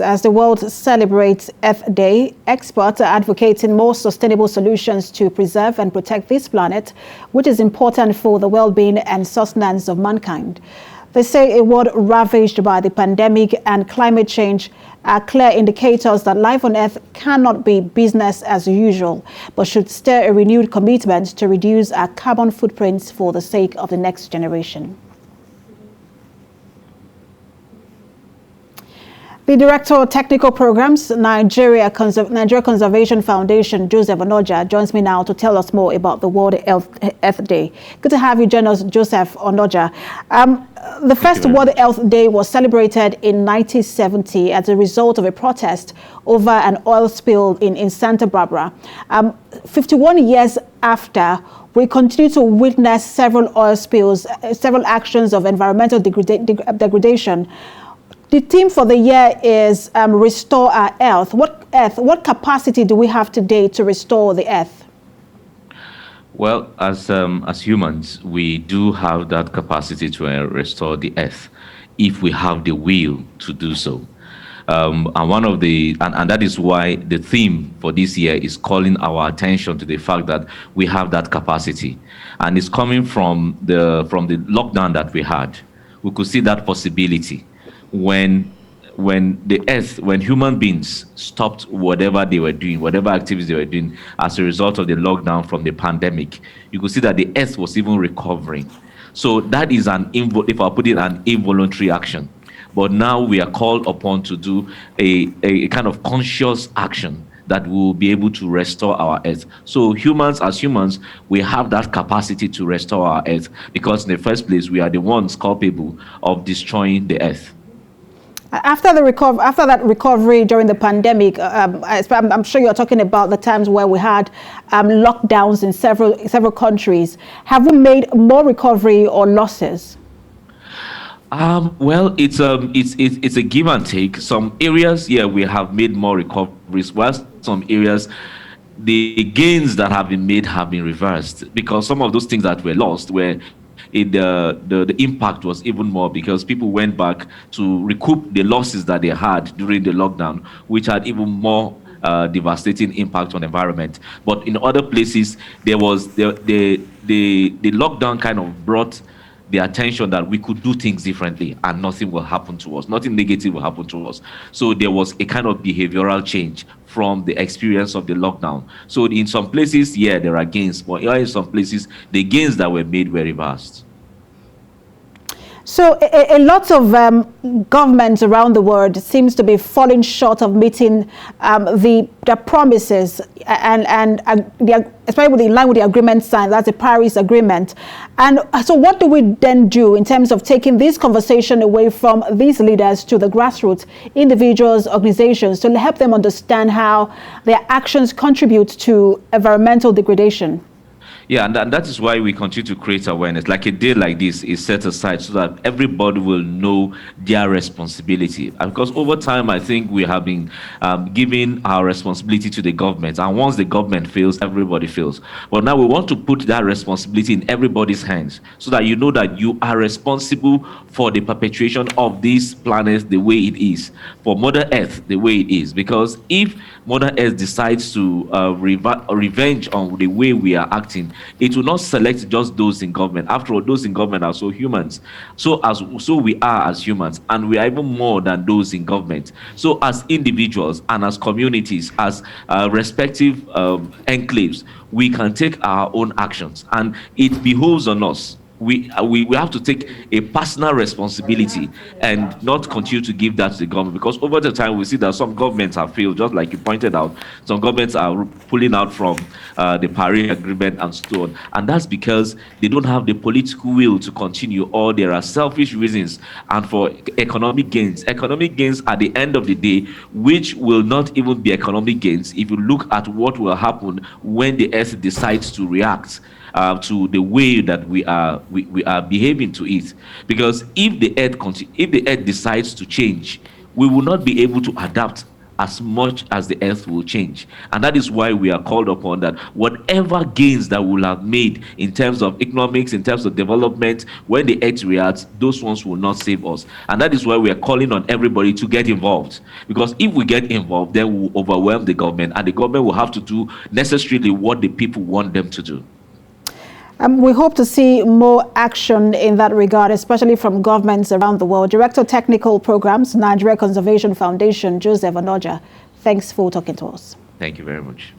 As the world celebrates Earth Day, experts are advocating more sustainable solutions to preserve and protect this planet, which is important for the well-being and sustenance of mankind. They say a world ravaged by the pandemic and climate change are clear indicators that life on Earth cannot be business as usual, but should stir a renewed commitment to reduce our carbon footprints for the sake of the next generation. The Director of Technical Programs, Nigeria Conservation Foundation, Joseph Onoja, joins me now to tell us more about the World Earth Day. Good to have you join us, Joseph Onoja. The first World Earth Day was celebrated in 1970 as a result of a protest over an oil spill in Santa Barbara. 51 years after, we continue to witness several oil spills, several actions of environmental degradation. The theme for the year is Restore Our Earth. What capacity do we have today to restore the Earth? Well, as humans, we do have that capacity to restore the Earth if we have the will to do so. And that is why the theme for this year is calling our attention to the fact that we have that capacity, and it's coming from the lockdown that we had. We could see that possibility. When human beings stopped whatever they were doing, whatever activities they were doing as a result of the lockdown from the pandemic, you could see that the Earth was even recovering. So that is an involuntary action. But now we are called upon to do a kind of conscious action that will be able to restore our Earth. So as humans, we have that capacity to restore our Earth, because in the first place, we are the ones culpable of destroying the Earth. After that recovery during the pandemic, I'm sure you're talking about the times where we had lockdowns in several countries. Have we made more recovery or losses? Well, it's a give and take. Some areas, we have made more recoveries, whilst some areas, the gains that have been made have been reversed, because some of those things that were lost were the impact was even more, because people went back to recoup the losses that they had during the lockdown, which had even more devastating impact on the environment. But in other places, there was the lockdown kind of brought the attention that we could do things differently and nothing will happen to us. Nothing negative will happen to us. So there was a kind of behavioral change from the experience of the lockdown. So in some places, there are gains, but in some places, the gains that were made were reversed. So a lot of governments around the world seems to be falling short of meeting their promises, and especially in line with the agreement signed, that's the Paris Agreement. And so what do we then do in terms of taking this conversation away from these leaders to the grassroots, individuals, organizations, to help them understand how their actions contribute to environmental degradation? Yeah, and that is why we continue to create awareness. Like a day like this is set aside so that everybody will know their responsibility. And because over time, I think we have been giving our responsibility to the government. And once the government fails, everybody fails. But now we want to put that responsibility in everybody's hands, so that you know that you are responsible for the perpetuation of this planet the way it is, for Mother Earth the way it is. Because if Mother Earth decides to revenge on the way we are acting, it will not select just those in government. After all, those in government are also humans. So we are as humans, and we are even more than those in government. So as individuals and as communities, as respective enclaves, we can take our own actions, and it behoves on us. We have to take a personal responsibility and not continue to give that to the government, because over the time we see that some governments have failed, just like you pointed out. Some governments are pulling out from the Paris Agreement and so on, and that's because they don't have the political will to continue, or there are selfish reasons and for economic gains. Economic gains at the end of the day, which will not even be economic gains if you look at what will happen when the Earth decides to react to the way that we are behaving to it. Because if the Earth decides to change, we will not be able to adapt as much as the earth will change. And that is why we are called upon that whatever gains that we'll have made in terms of economics, in terms of development, when the earth reacts, those ones will not save us. And that is why we are calling on everybody to get involved. Because if we get involved, then we'll overwhelm the government, and the government will have to do necessarily what the people want them to do. We hope to see more action in that regard, especially from governments around the world. Director of Technical Programs, Nigeria Conservation Foundation, Joseph Onoja, thanks for talking to us. Thank you very much.